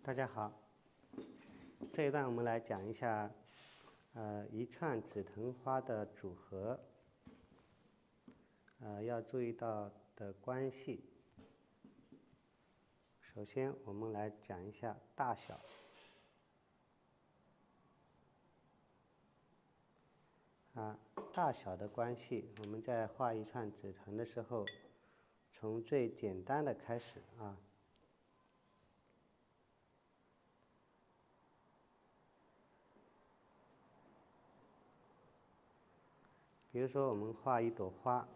大家好，这一段我们来讲一下，一串紫藤花的组合，要注意到的关系。首先，我们来讲一下大小。大小的关系，我们在画一串紫藤的时候，从最简单的开始啊。比如说，我们画一朵花，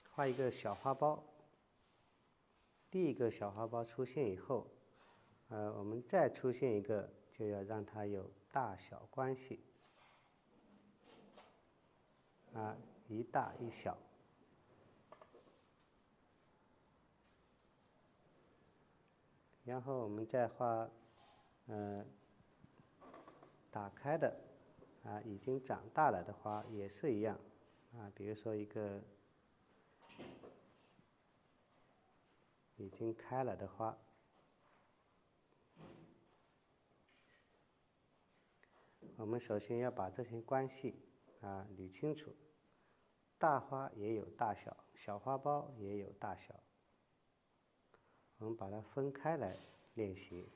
画一个小花苞。第一个小花苞出现以后，我们再出现一个，就要让它有大小关系。一大一小。然后我们再画，打开的，已经长大了的花也是一样，比如说一个已经开了的花。我们首先要把这些关系捋清楚，大花也有大小，小花苞也有大小，我们把它分开来练习。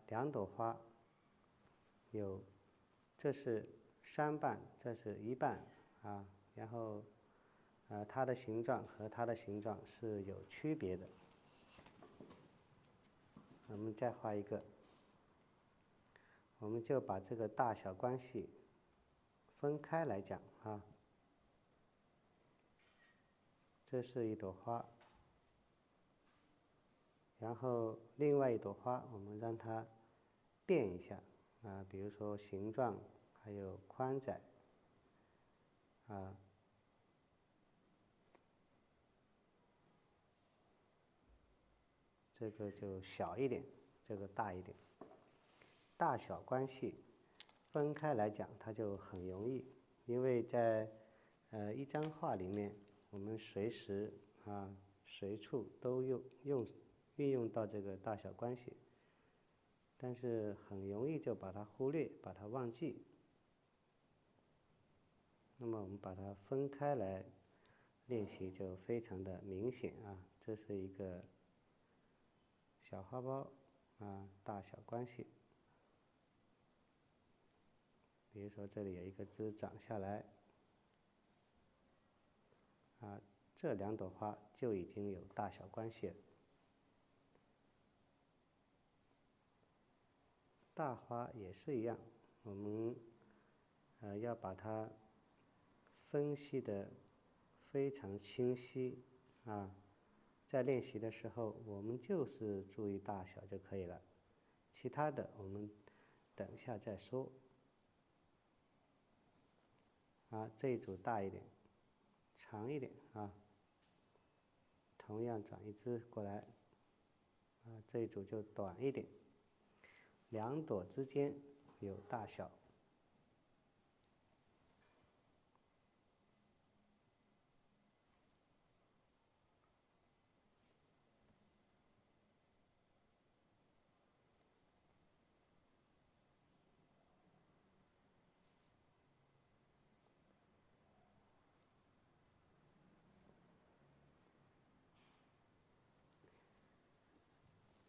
两朵花有，这是3瓣，这是1瓣然后它的形状和它的形状是有区别的。我们再画一个，我们就把这个大小关系分开来讲这是一朵花，然后另外一朵花我们让它变一下比如说形状还有宽窄这个就小一点，这个大一点。大小关系分开来讲，它就很容易，因为在一张画里面，我们随时随处都运用到这个大小关系，但是很容易就把它忽略，把它忘记。那么我们把它分开来练习就非常的明显这是一个小花苞大小关系。比如说这里有一个枝长下来这2朵花就已经有大小关系了。大花也是一样，我们要把它分析的非常清晰在练习的时候，我们就是注意大小就可以了，其他的我们等一下再说。这一组大一点，长一点同样长一支过来这一组就短一点，2朵之间有大小。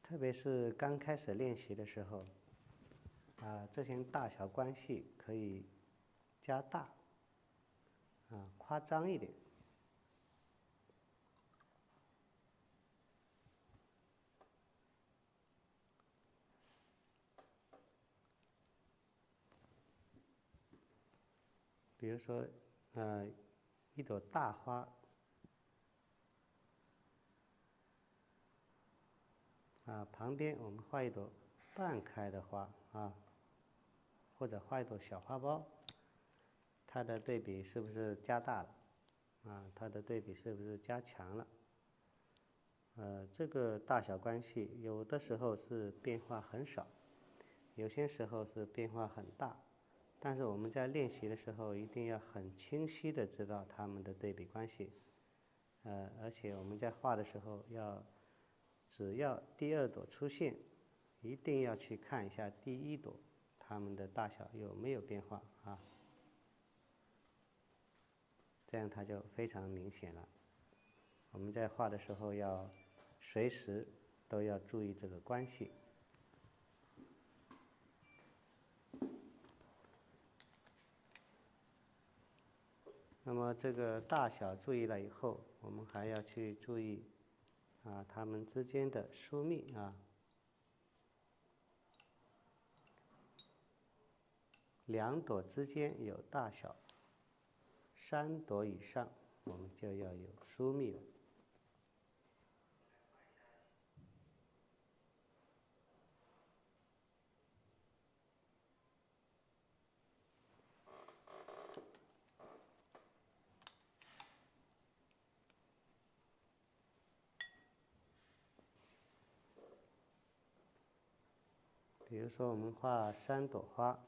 特别是刚开始练习的时候这些大小关系可以加大夸张一点。比如说一朵大花旁边我们画一朵半开的花或者画一朵小花苞，它的对比是不是加大了它的对比是不是加强了？这个大小关系有的时候是变化很少，有些时候是变化很大，但是我们在练习的时候，一定要很清晰的知道它们的对比关系。而且我们在画的时候只要第二朵出现，一定要去看一下第一朵，它们的大小有没有变化啊？这样它就非常明显了。我们在画的时候要随时都要注意这个关系。那么这个大小注意了以后，我们还要去注意它们之间的疏密啊。两朵之间有大小，3朵以上我们就要有疏密了。比如说我们画3朵花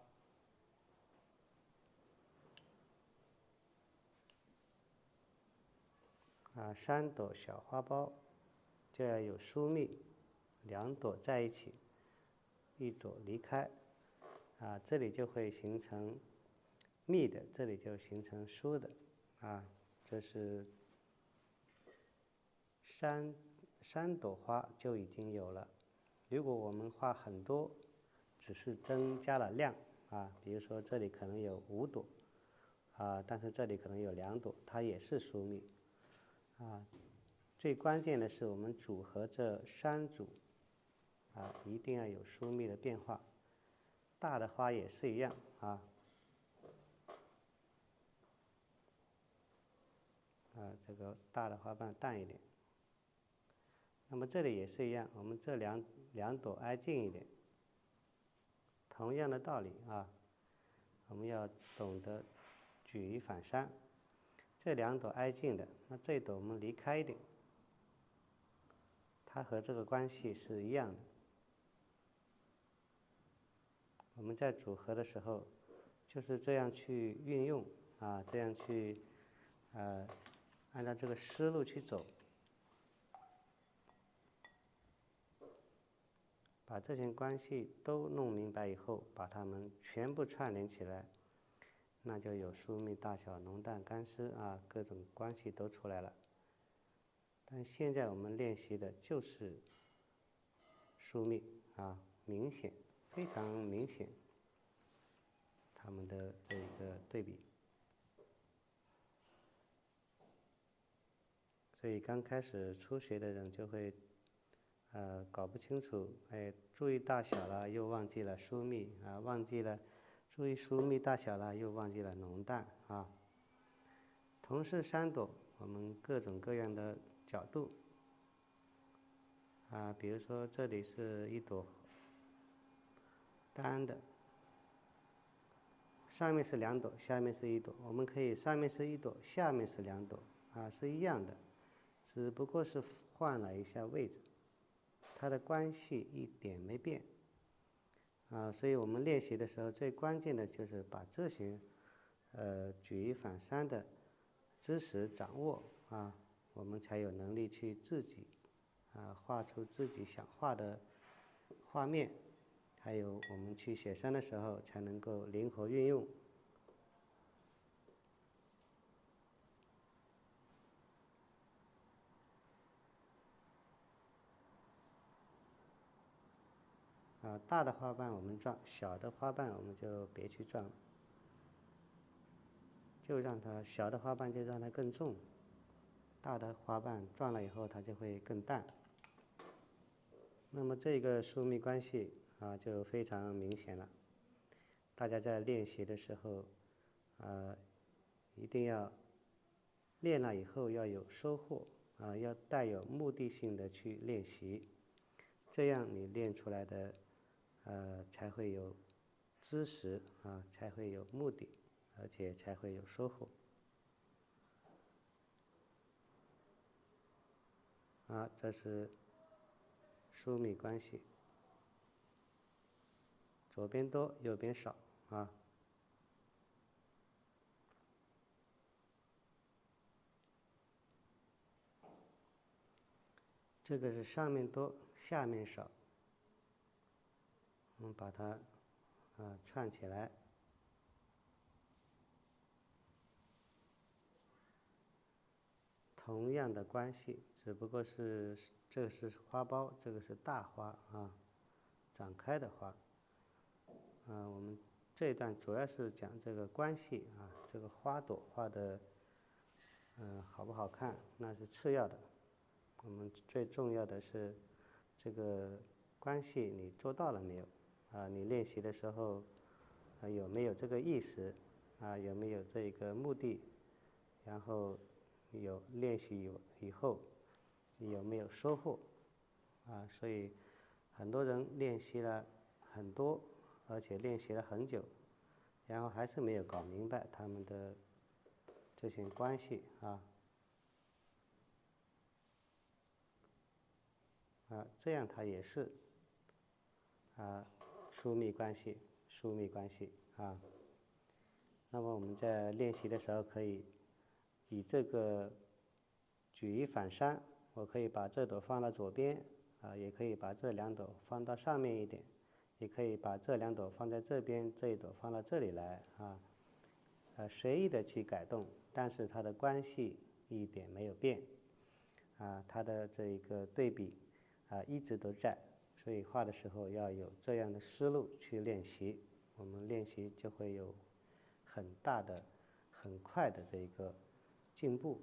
，3朵小花苞就要有疏密，2朵在一起，1朵离开，这里就会形成密的，这里就形成疏的，这是三朵花就已经有了。如果我们画很多，只是增加了量比如说这里可能有5朵但是这里可能有2朵，它也是疏密最关键的是我们组合这3组一定要有疏密的变化。大的花也是一样这个大的花瓣淡一点。那么这里也是一样，我们这两朵挨近一点。同样的道理我们要懂得举一反三。这2朵挨近的，那这朵我们离开一点，它和这个关系是一样的。我们在组合的时候就是这样去运用这样去按照这个思路去走，把这些关系都弄明白以后，把它们全部串联起来，那就有疏密、大小、浓淡、干湿各种关系都出来了。但现在我们练习的就是疏密明显，非常明显，它们的这个对比。所以刚开始初学的人就会搞不清楚，注意大小了又忘记了疏密忘记了注意疏密大小了又忘记了浓淡同是3朵，我们各种各样的角度比如说这里是1朵单的，上面是2朵，下面是1朵，我们可以上面是1朵，下面是2朵是一样的，只不过是换了一下位置，它的关系一点没变所以我们练习的时候最关键的就是把这些举一反三的知识掌握我们才有能力去自己画出自己想画的画面，还有我们去写生的时候才能够灵活运用。大的花瓣我们撞，小的花瓣我们就别去撞了，就让它小的花瓣就让它更重，大的花瓣撞了以后它就会更淡。那么这个疏密关系就非常明显了。大家在练习的时候一定要练了以后要有收获要带有目的性的去练习，这样你练出来的才会有知识才会有目的，而且才会有收获这是疏密关系，左边多右边少这个是上面多，下面少。我们把它串起来。同样的关系，只不过是这个是花苞，这个是大花啊，展开的花。我们这一段主要是讲这个关系啊，这个花朵画的好不好看，那是次要的。我们最重要的是这个关系你做到了没有？你练习的时候有没有这个意识？有没有这个目的？然后有练习以后，你有没有收获？所以很多人练习了很多，而且练习了很久，然后还是没有搞明白他们的这些关系这样它也是疏密关系，疏密关系那么我们在练习的时候可以以这个举一反三，我可以把这朵放到左边也可以把这两朵放到上面一点，也可以把这两朵放在这边，这一朵放到这里来随意的去改动，但是它的关系一点没有变它的这个对比一直都在，所以画的时候要有这样的思路去练习，我们练习就会有很大的、很快的这个进步